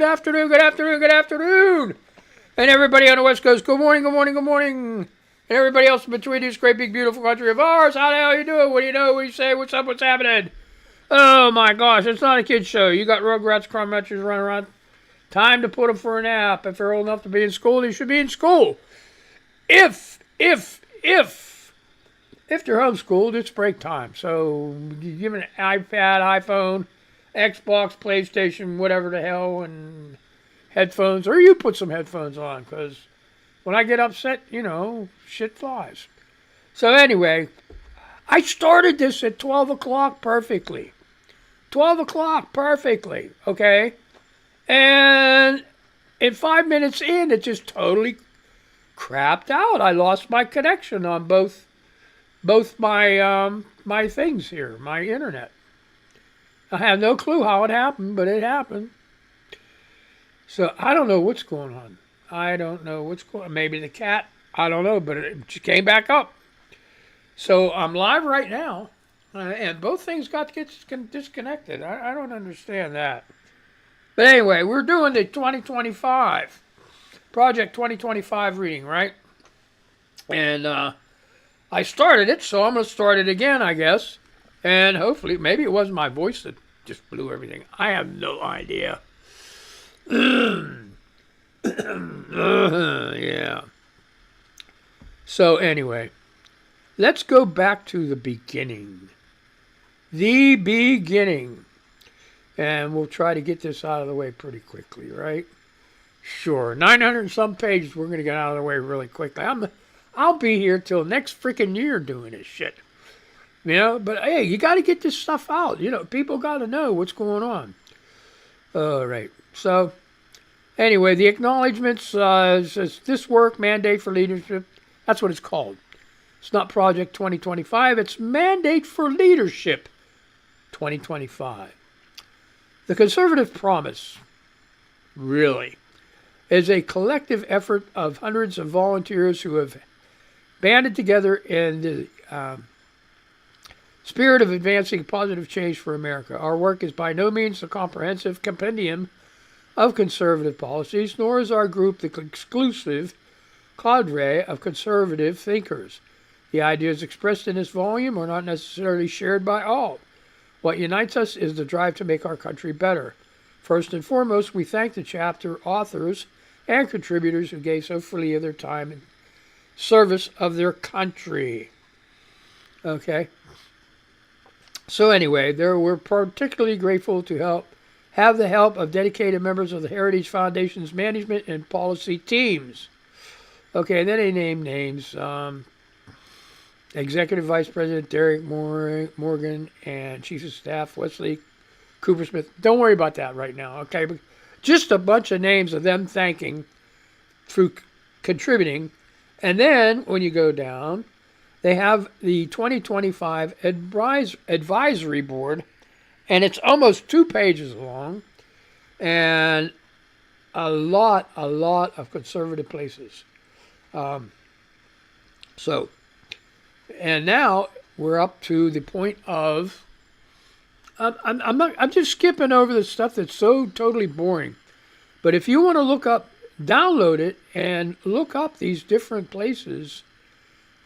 afternoon, good afternoon, good afternoon. And everybody on the West Coast, good morning, good morning, good morning. And everybody else in between this great big beautiful country of ours, how the hell you doing? What do you know? What do you say? What's up? What's happening? Oh my gosh, it's not a kid's show. You got Rugrats, Crumbmatchers running around. Time to put them for a nap. If they're old enough to be in school, they should be in school. If they're homeschooled, it's break time. So you give them an iPad, iPhone, Xbox, PlayStation, whatever the hell, and headphones. Or you put some headphones on, because when I get upset, shit flies. So anyway, I started this at 12 o'clock perfectly. 12 o'clock perfectly, okay? And in 5 minutes in, it just totally crapped out. I lost my connection on both my things here, my internet. I have no clue how it happened, but it happened. So I don't know what's going on. Maybe the cat. I don't know, but it just came back up. So I'm live right now, and both things got to get disconnected. I don't understand that. But anyway, we're doing the 2025, Project 2025 reading, right? And I started it, so I'm going to start it again, I guess. And hopefully, maybe it wasn't my voice that just blew everything. I have no idea. Yeah. So anyway, let's go back to the beginning. The beginning. And we'll try to get this out of the way pretty quickly, right? Sure. 900 and some pages we're going to get out of the way really quickly. I'll be here till next freaking year doing this shit. But hey, you got to get this stuff out. People got to know what's going on. All right. So, anyway, the acknowledgments says this work, Mandate for Leadership. That's what it's called. It's not Project 2025. It's Mandate for Leadership 2025. The Conservative Promise, really, is a collective effort of hundreds of volunteers who have banded together in the spirit of advancing positive change for America. Our work is by no means a comprehensive compendium of conservative policies, nor is our group the exclusive cadre of conservative thinkers. The ideas expressed in this volume are not necessarily shared by all. What unites us is the drive to make our country better. First and foremost, we thank the chapter authors and contributors who gave so freely of their time in service of their country. Okay. So anyway, we're particularly grateful to have the help of dedicated members of the Heritage Foundation's management and policy teams. Okay, and then they name names. Executive Vice President Derek Morgan and Chief of Staff Wesley Cooper Smith. Don't worry about that right now, okay? But just a bunch of names of them thanking through contributing. And then when you go down, they have the 2025 Advisory Board, and it's almost 2 pages long, and a lot of conservative places. And now we're up to the point of I'm just skipping over the stuff that's so totally boring. But if you want to download it and look up these different places,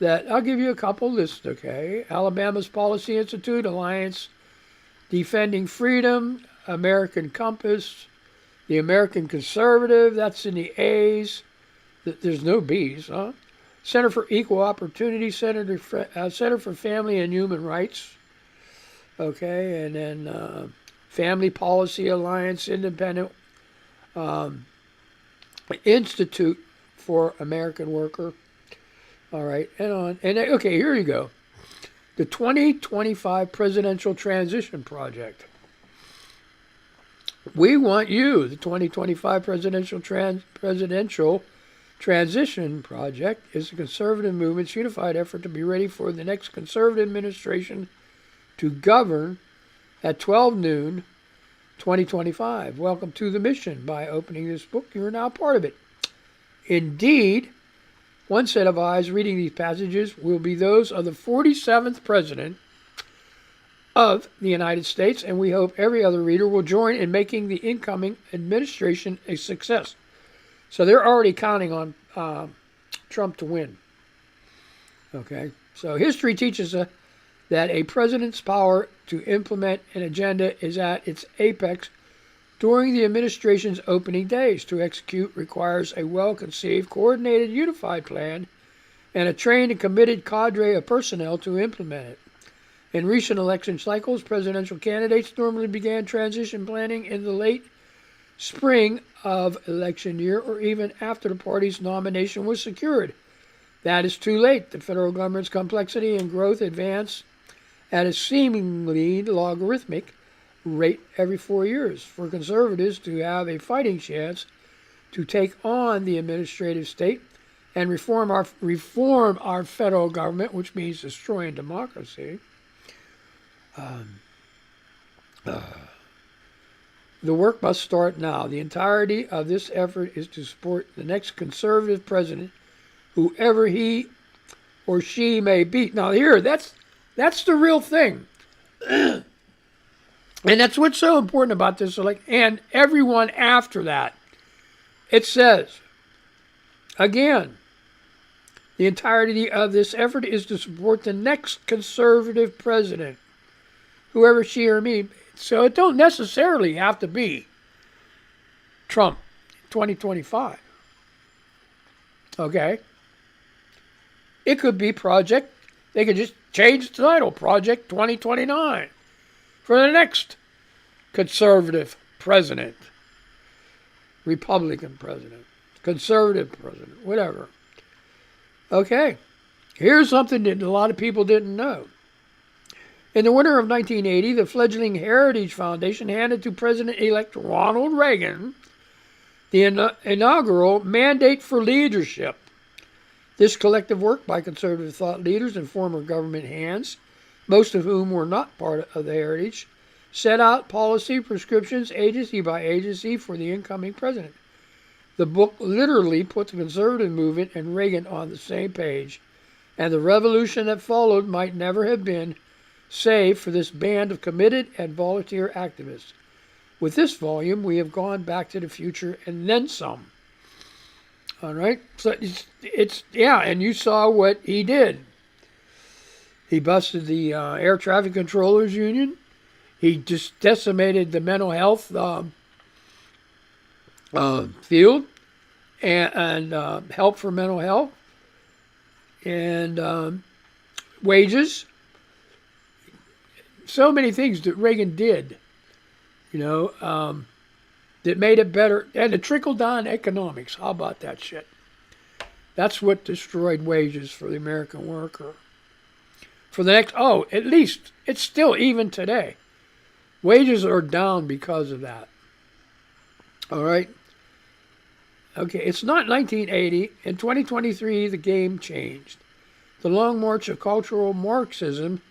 that I'll give you a couple lists, okay? Alabama's Policy Institute, Alliance Defending Freedom, American Compass, the American Conservative, that's in the A's. There's no B's, huh? Center for Equal Opportunity, Center for Family and Human Rights. Okay, and then Family Policy Alliance, Independent Institute for American Worker. All right, and on. And okay, here you go. The 2025 Presidential Transition Project. We want you, the 2025 Presidential Transition Project is the conservative movement's unified effort to be ready for the next conservative administration to govern at 12 noon 2025. Welcome to the mission. By opening this book, you are now part of it. Indeed, one set of eyes reading these passages will be those of the 47th President of the United States, and we hope every other reader will join in making the incoming administration a success. So they're already counting on Trump to win. Okay, so history teaches us that a president's power to implement an agenda is at its apex during the administration's opening days. To execute requires a well-conceived, coordinated, unified plan and a trained and committed cadre of personnel to implement it. In recent election cycles, presidential candidates normally began transition planning in the late spring of election year or even after the party's nomination was secured. That is too late. The federal government's complexity and growth advance at a seemingly logarithmic rate every 4 years. For conservatives to have a fighting chance to take on the administrative state and reform our federal government, which means destroying democracy, the work must start now. The entirety of this effort is to support the next conservative president, whoever he or she may be. Now here, that's the real thing. And that's what's so important about this election. And everyone after that. It says, again, the entirety of this effort is to support the next conservative president, whoever she or me. So it don't necessarily have to be Trump 2025. Okay? It could be they could just change the title, Project 2029, for the next conservative president, Republican president, conservative president, whatever. Okay, here's something that a lot of people didn't know. In the winter of 1980, the fledgling Heritage Foundation handed to President-elect Ronald Reagan the inaugural Mandate for Leadership. This collective work by conservative thought leaders and former government hands, most of whom were not part of the Heritage, set out policy prescriptions agency by agency for the incoming president. The book literally put the conservative movement and Reagan on the same page, and the revolution that followed might never have been save for this band of committed and volunteer activists. With this volume, we have gone back to the future and then some. All right, so it's and you saw what he did. He busted the Air Traffic Controllers Union. He just decimated the mental health field and help for mental health and wages. So many things that Reagan did, that made it better. And the trickle-down economics, how about that shit? That's what destroyed wages for the American worker. For the next, at least, it's still even today. Wages are down because of that. All right? Okay, it's not 1980. In 2023, the game changed. The long march of cultural Marxism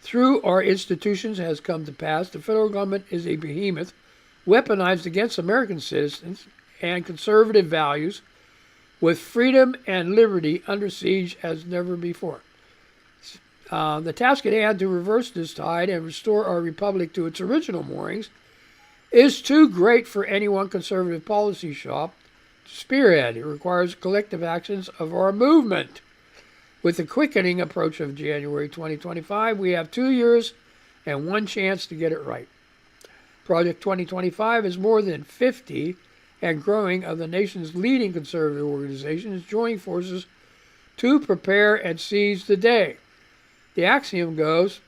through our institutions has come to pass. The federal government is a behemoth weaponized against American citizens and conservative values, with freedom and liberty under siege as never before. The task at hand to reverse this tide and restore our republic to its original moorings is too great for any one conservative policy shop to spearhead. It requires collective actions of our movement. With the quickening approach of January 2025, we have 2 years and one chance to get it right. Project 2025 is more than 50 and growing of the nation's leading conservative organizations joining forces to prepare and seize the day. The axiom goes,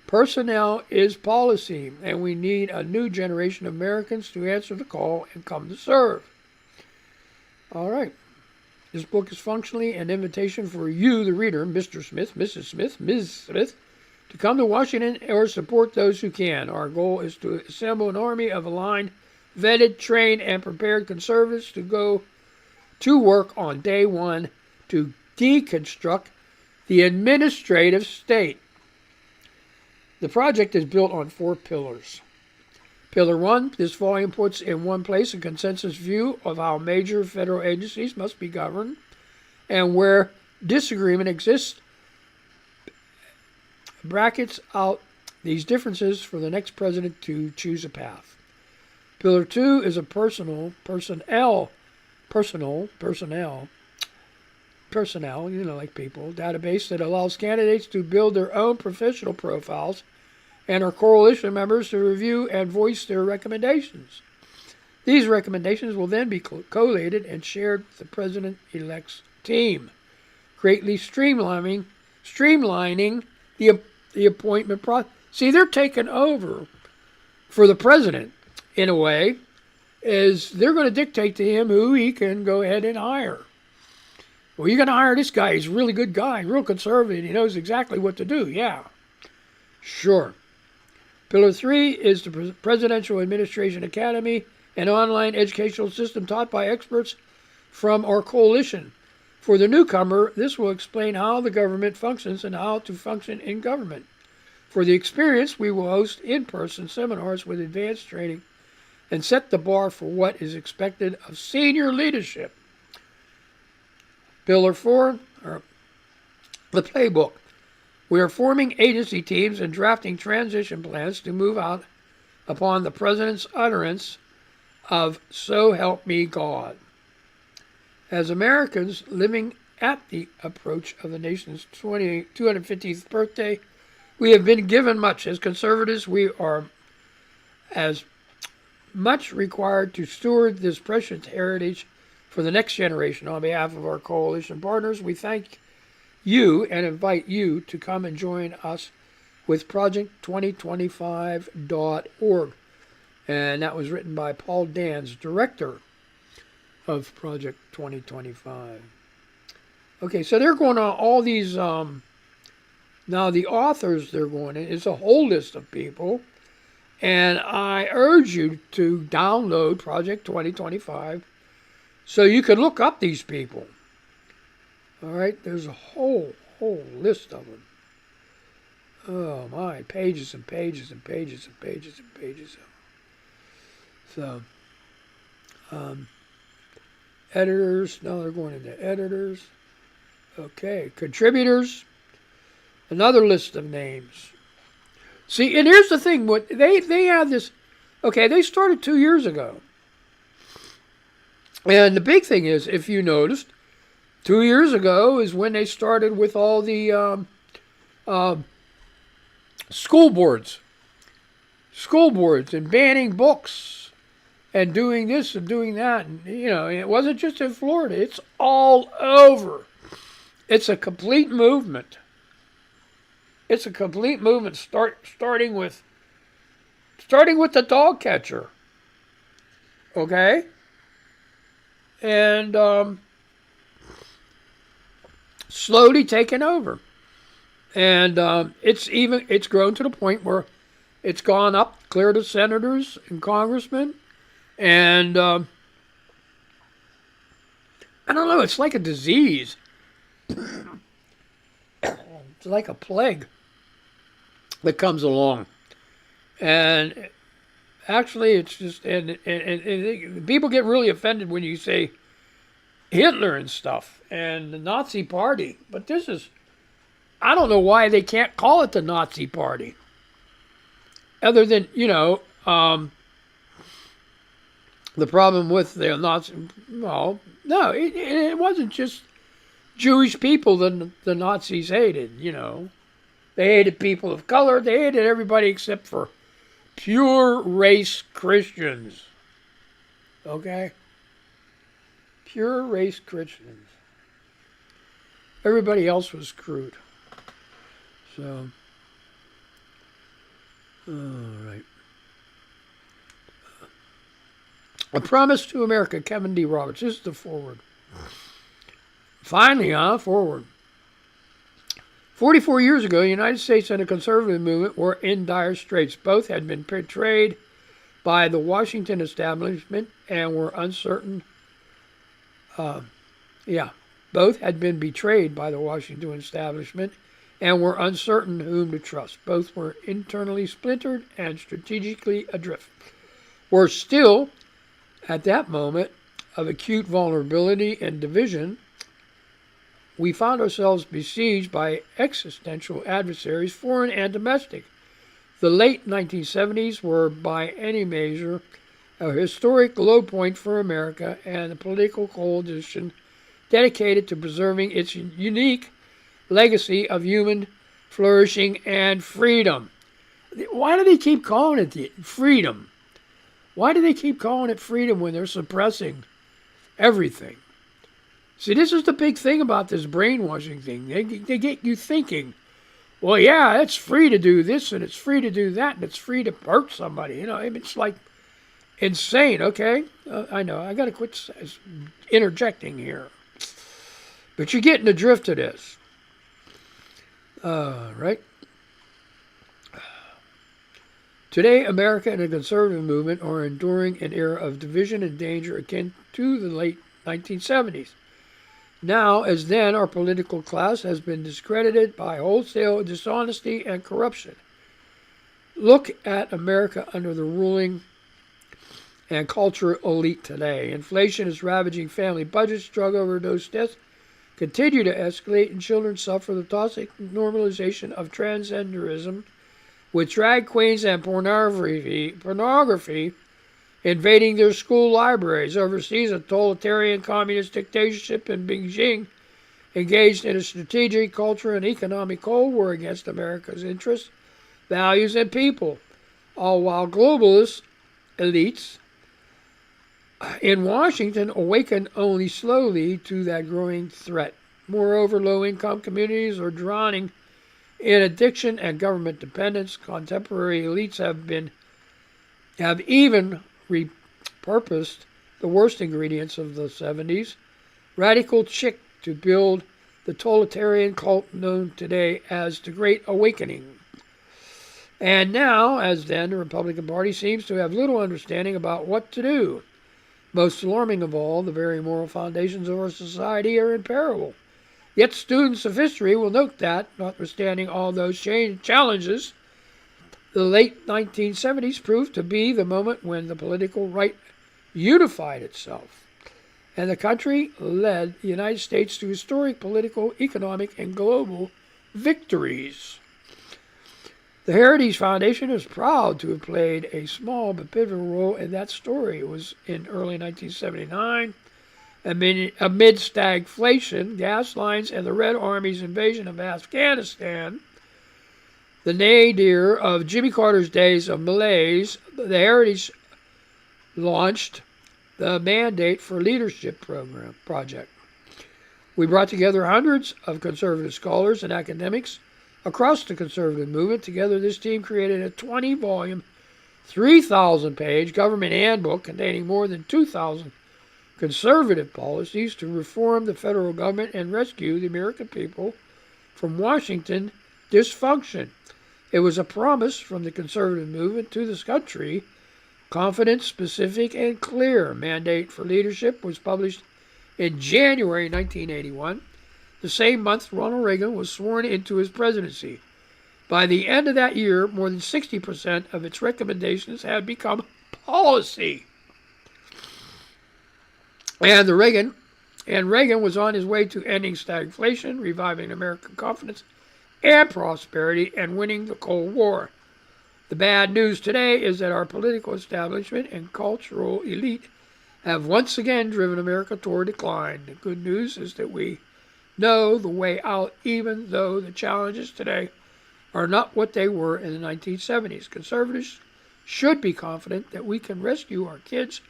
personnel is policy, and we need a new generation of Americans to answer the call and come to serve. All right. This book is functionally an invitation for you, the reader, Mr. Smith, Mrs. Smith, Ms. Smith, to come to Washington or support those who can. Our goal is to assemble an army of aligned, vetted, trained, and prepared conservatives to go to work on day one to deconstruct the administrative state. The project is built on 4 pillars. Pillar 1, this volume puts in one place a consensus view of how major federal agencies must be governed, and where disagreement exists, brackets out these differences for the next president to choose a path. Pillar 2 is a personnel, like people, database that allows candidates to build their own professional profiles and our coalition members to review and voice their recommendations. These recommendations will then be collated and shared with the president-elect's team, greatly streamlining the appointment process. See, they're taking over for the president, in a way, is they're going to dictate to him who he can go ahead and hire. Well, you're going to hire this guy. He's a really good guy, real conservative. He knows exactly what to do. Yeah, sure. Pillar 3 is the Presidential Administration Academy, an online educational system taught by experts from our coalition. For the newcomer, this will explain how the government functions and how to function in government. For the experienced, we will host in-person seminars with advanced training and set the bar for what is expected of senior leadership. Pillar 4, the playbook. We are forming agency teams and drafting transition plans to move out upon the president's utterance of "So help me God." As Americans living at the approach of the nation's 250th birthday, we have been given much. As conservatives, we are as much required to steward this precious heritage for the next generation. On behalf of our coalition partners, we thank you and invite you to come and join us with project2025.org. And that was written by Paul Dans, director of Project 2025. Okay, so they're going on all these, now the authors they're going in is a whole list of people. And I urge you to download Project 2025 so you can look up these people. All right, there's a whole list of them. Oh my, pages and pages and pages and pages and pages. So, editors, now they're going into editors. Okay, contributors, another list of names. See, and here's the thing, what they have this, okay, they started 2 years ago. And the big thing is, if you noticed, 2 years ago is when they started with all the school boards and banning books and doing this and doing that. And, you know, it wasn't just in Florida. It's all over. It's a complete movement. It's a complete movement starting with the dog catcher. Okay? And slowly taken over. And it's grown to the point where it's gone up clear to senators and congressmen. And I don't know, it's like a disease. It's like a plague that comes along. And actually, it's just, and people get really offended when you say Hitler and stuff and the Nazi Party. But this is, I don't know why they can't call it the Nazi Party. Other than, you know, the problem with the Nazi, well, no, it wasn't just Jewish people that the Nazis hated, you know. They hated people of color. They hated everybody except for pure race Christians. Okay? Pure race Christians. Everybody else was screwed. So, all right. A Promise to America, Kevin D. Roberts. This is the foreword. Finally, forward. 44 years ago, the United States and the conservative movement were in dire straits. Both had been betrayed by the Washington establishment and were uncertain. Both had been betrayed by the Washington establishment and were uncertain whom to trust. Both were internally splintered and strategically adrift. Were still, at that moment of acute vulnerability and division, we found ourselves besieged by existential adversaries, foreign and domestic. The late 1970s were, by any measure, a historic low point for America and the political coalition dedicated to preserving its unique legacy of human flourishing and freedom. Why do they keep calling it freedom? Why do they keep calling it freedom when they're suppressing everything? See, this is the big thing about this brainwashing thing. They get you thinking, well, yeah, it's free to do this and it's free to do that and it's free to hurt somebody. You know, it's like insane. Okay, I know. I got to quit interjecting here. But you're getting the drift of this. Right? Today, America and the conservative movement are enduring an era of division and danger akin to the late 1970s. Now, as then, our political class has been discredited by wholesale dishonesty and corruption. Look at America under the ruling and cultural elite today. Inflation is ravaging family budgets, drug overdose deaths continue to escalate, and children suffer the toxic normalization of transgenderism, with drag queens and pornography invading their school libraries. Overseas, a totalitarian communist dictatorship in Beijing engaged in a strategic, cultural, and economic cold war against America's interests, values, and people, all while globalist elites in Washington awaken only slowly to that growing threat. Moreover, low-income communities are drowning in addiction and government dependence. Contemporary elites have even repurposed the worst ingredients of the 70s, radical chic, to build the totalitarian cult known today as the Great Awakening. And now, as then, the Republican Party seems to have little understanding about what to do. Most alarming of all, the very moral foundations of our society are in peril. Yet students of history will note that, notwithstanding all those challenges, the late 1970s proved to be the moment when the political right unified itself, and the country led the United States to historic political, economic, and global victories. The Heritage Foundation is proud to have played a small but pivotal role in that story. It was in early 1979, amid stagflation, gas lines, and the Red Army's invasion of Afghanistan, the nadir of Jimmy Carter's days of malaise, the Heritage launched the Mandate for Leadership project. We brought together hundreds of conservative scholars and academics across the conservative movement. Together, this team created a 20-volume, 3,000-page government handbook containing more than 2,000 conservative policies to reform the federal government and rescue the American people from Washington dysfunction. It was a promise from the conservative movement to this country, confident, specific, and clear. Mandate for Leadership was published in January 1981, the same month Ronald Reagan was sworn into his presidency. By the end of that year, more than 60% of its recommendations had become policy. And Reagan was on his way to ending stagflation, reviving American confidence and prosperity, and winning the Cold War. The bad news today is that our political establishment and cultural elite have once again driven America toward decline. The good news is that we know the way out, even though the challenges today are not what they were in the 1970s. Conservatives should be confident that we can rescue our kids,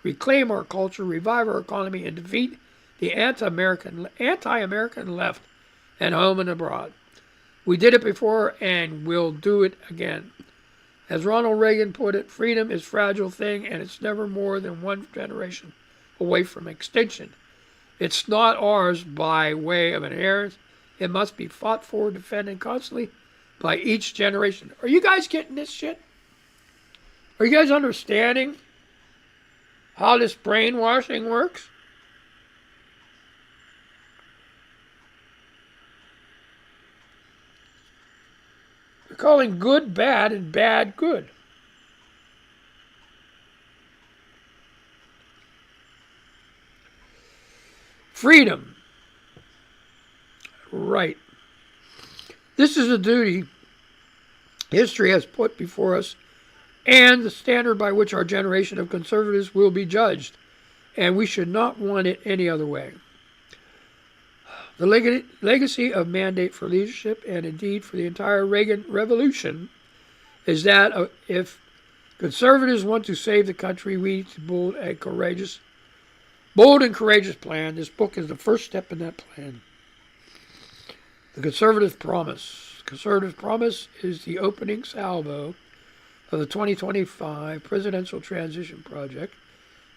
reclaim our culture, revive our economy, and defeat the anti-American left at home and abroad. We did it before and we'll do it again. As Ronald Reagan put it, freedom is a fragile thing and it's never more than one generation away from extinction. It's not ours by way of inheritance. It must be fought for, defended constantly by each generation. Are you guys getting this shit? Are you guys understanding how this brainwashing works? They're calling good bad and bad good. Freedom. Right. This is a duty history has put before us and the standard by which our generation of conservatives will be judged, and we should not want it any other way. The legacy of mandate for leadership, and indeed for the entire Reagan revolution, is that if conservatives want to save the country, we need to bold and courageous plan. This book is the first step in that plan. The Conservative Promise. Conservative Promise is the opening salvo of the 2025 Presidential Transition Project,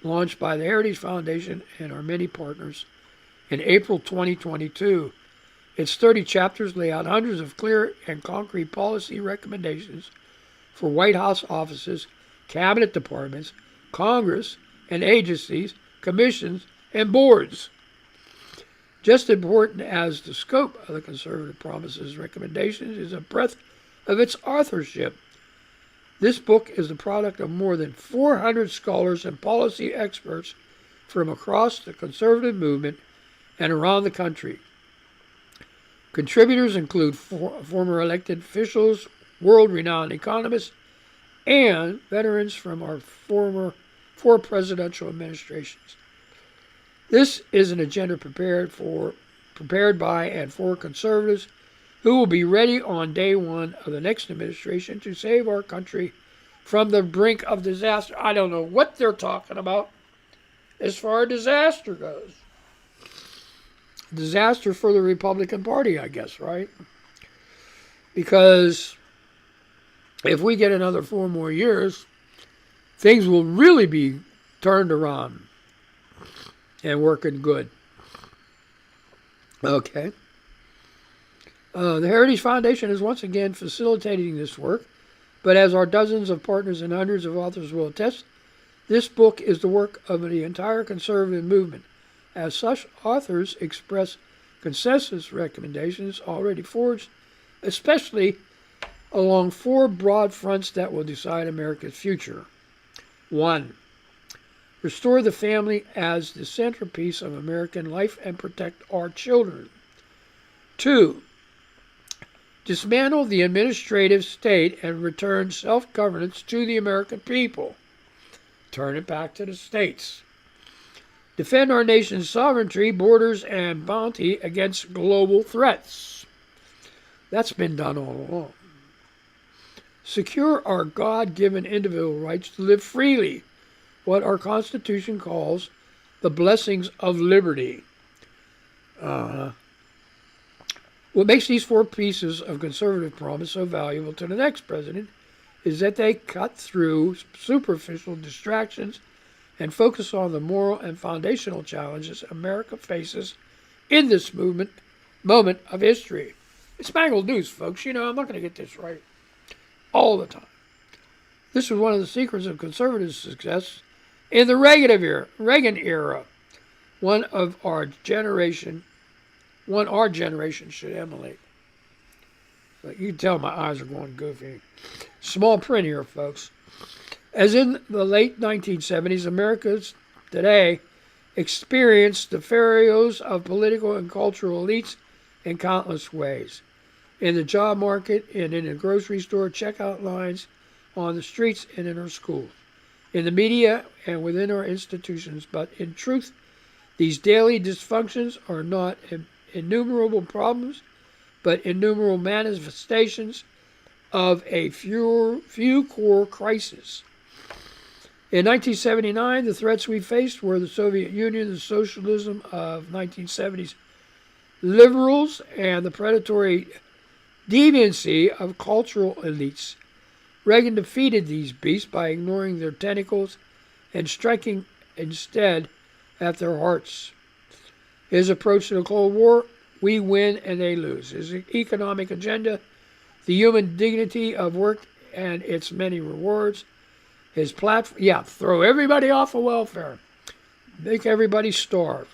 launched by the Heritage Foundation and our many partners in April 2022. Its 30 chapters lay out hundreds of clear and concrete policy recommendations for White House offices, cabinet departments, Congress, and agencies, commissions, and boards. Just important as the scope of the Conservative Promise's recommendations is the breadth of its authorship. This book is the product of more than 400 scholars and policy experts from across the conservative movement and around the country. Contributors include former elected officials, world-renowned economists, and veterans from our four presidential administrations. This is an agenda prepared by and for conservatives who will be ready on day one of the next administration to save our country from the brink of disaster. I don't know what they're talking about as far as disaster goes. Disaster for the Republican Party, I guess, right? Because if we get another 4 more years, things will really be turned around and working good. Okay. The Heritage Foundation is once again facilitating this work, but as our dozens of partners and hundreds of authors will attest, this book is the work of the entire conservative movement. As such, authors express consensus recommendations already forged, especially along 4 broad fronts that will decide America's future. 1. Restore the family as the centerpiece of American life and protect our children. 2. Dismantle the administrative state and return self-governance to the American people. Turn it back to the states. Defend our nation's sovereignty, borders, and bounty against global threats. That's been done all along. Secure our God-given individual rights to live freely, what our Constitution calls the blessings of liberty. What makes these 4 pieces of conservative promise so valuable to the next president is that they cut through superficial distractions and focus on the moral and foundational challenges America faces in this moment of history. It's Mangled news, folks. I'm not going to get this right all the time. This was one of the secrets of conservative success in the Reagan era, one our generation should emulate. But you can tell my eyes are going goofy. Small print here, folks. As in the late 1970s, America's today experienced the pharaohs of political and cultural elites in countless ways. In the job market and in the grocery store checkout lines, on the streets and in our schools, in the media and within our institutions. But in truth, these daily dysfunctions are not innumerable problems, but innumerable manifestations of a few core crises. In 1979, the threats we faced were the Soviet Union, the socialism of 1970s liberals, and the predatory deviancy of cultural elites. Reagan defeated these beasts by ignoring their tentacles and striking instead at their hearts. His approach to the Cold War, we win and they lose. His economic agenda, the human dignity of work and its many rewards. His platform, throw everybody off of welfare. Make everybody starve.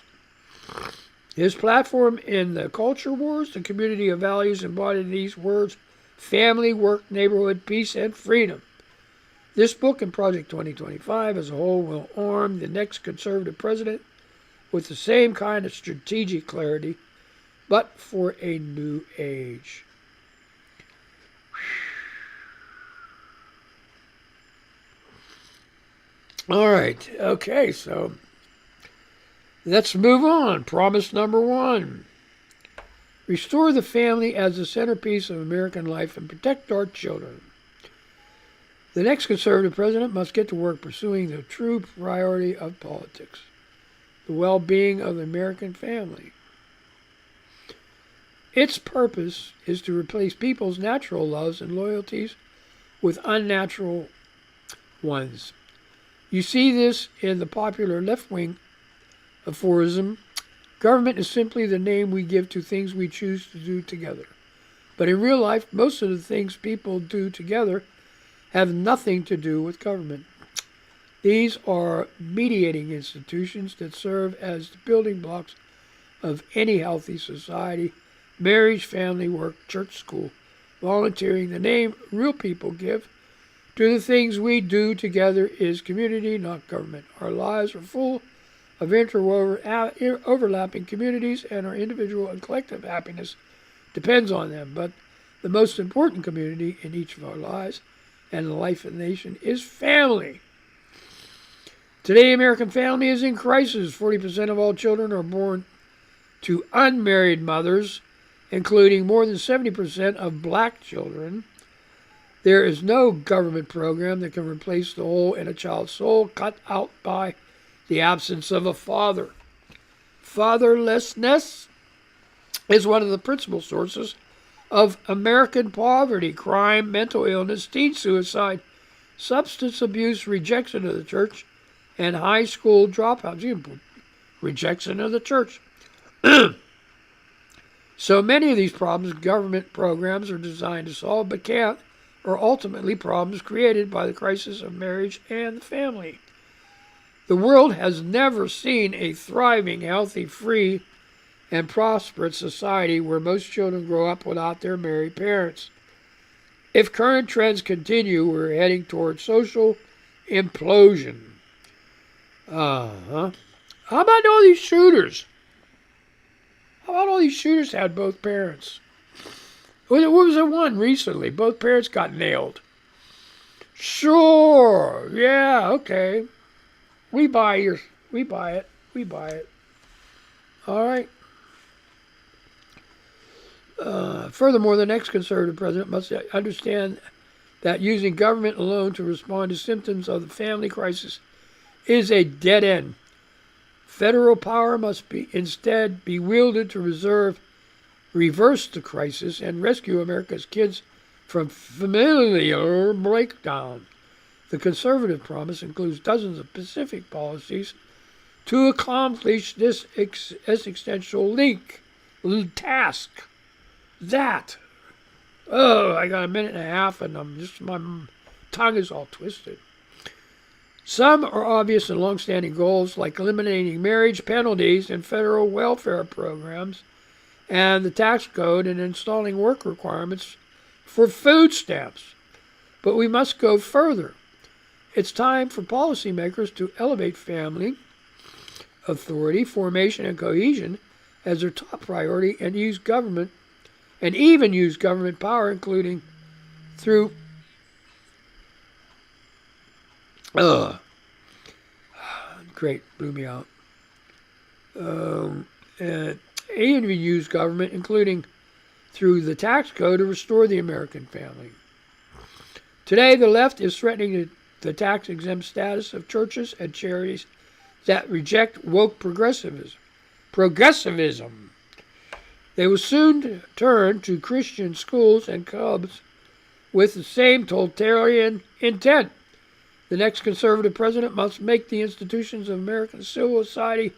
His platform in the culture wars, the community of values embodied in these words: family, work, neighborhood, peace, and freedom. This book and Project 2025 as a whole will arm the next conservative president with the same kind of strategic clarity, but for a new age. All right. Okay, so let's move on. Promise number 1. Restore the family as the centerpiece of American life and protect our children. The next conservative president must get to work pursuing the true priority of politics, the well-being of the American family. Its purpose is to replace people's natural loves and loyalties with unnatural ones. You see this in the popular left-wing aphorism, government is simply the name we give to things we choose to do together. But in real life, most of the things people do together have nothing to do with government. These are mediating institutions that serve as the building blocks of any healthy society: marriage, family, work, church, school, volunteering. The name real people give to the things we do together is community, not government. Our lives are full of overlapping communities, and our individual and collective happiness depends on them. But the most important community in each of our lives and the life of the nation is family. Today, American family is in crisis. 40% of all children are born to unmarried mothers, including more than 70% of black children. There is no government program that can replace the hole in a child's soul cut out by the absence of a father. Fatherlessness is one of the principal sources of American poverty, crime, mental illness, teen suicide, substance abuse, rejection of the church, and high school dropouts. Rejection of the church. So many of these problems government programs are designed to solve, but can't, are ultimately problems created by the crisis of marriage and the family. The world has never seen a thriving, healthy, free, and prosperous society where most children grow up without their married parents. If current trends continue, we're heading toward social implosion. How about all these shooters? How about all these shooters had both parents? What was the one recently? Both parents got nailed. Sure. Yeah, okay. We buy it. We buy it. All right. Furthermore, the next conservative president must understand that using government alone to respond to symptoms of the family crisis is a dead end. Federal power must instead be wielded to reverse the crisis and rescue America's kids from familial breakdown. The conservative promise includes dozens of specific policies to accomplish this existential task. I got a minute and a half and my tongue is all twisted. Some are obvious and long-standing goals, like eliminating marriage penalties and federal welfare programs and the tax code, and installing work requirements for food stamps. But we must go further. It's time for policymakers to elevate family authority, formation, and cohesion as their top priority, and even use government power, including through great, blew me out. And even use government, including through the tax code, to restore the American family. Today, the left is threatening the tax-exempt status of churches and charities that reject woke progressivism. They will soon turn to Christian schools and clubs with the same totalitarian intent. The next conservative president must make the institutions of American civil society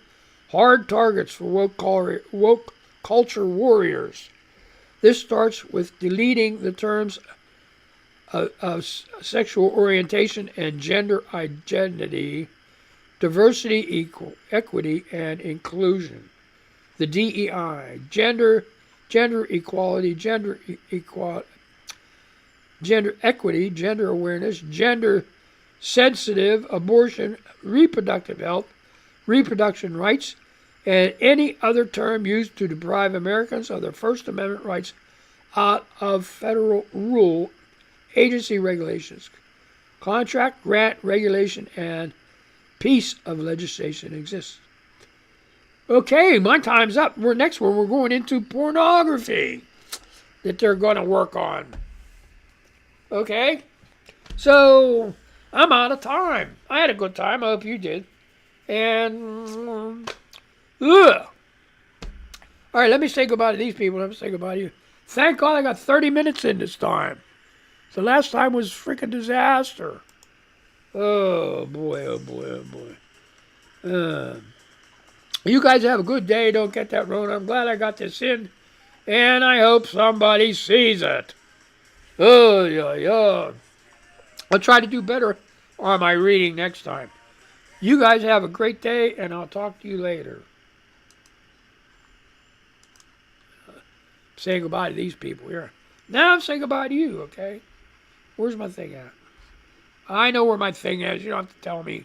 hard targets for woke culture warriors. This starts with deleting the terms of sexual orientation and gender identity, diversity, equity, and inclusion. The DEI, gender equality, gender equity, gender awareness, gender sensitive, abortion, reproductive health, reproduction rights, and any other term used to deprive Americans of their First Amendment rights out of federal rule, agency regulations, contract, grant, regulation, and piece of legislation exists. Okay, my time's up. We're going into pornography that they're going to work on. Okay? So, I'm out of time. I had a good time. I hope you did. And, ugh. All right, let me say goodbye to these people. Let me say goodbye to you. Thank God I got 30 minutes in this time. The last time was freaking disaster. Oh, boy, oh, boy, oh, boy. You guys have a good day. Don't get that wrong. I'm glad I got this in. And I hope somebody sees it. Oh, yeah, yeah. I'll try to do better on my reading next time. You guys have a great day, and I'll talk to you later. Saying goodbye to these people here. Now I'm saying goodbye to you, okay? Where's my thing at? I know where my thing is. You don't have to tell me.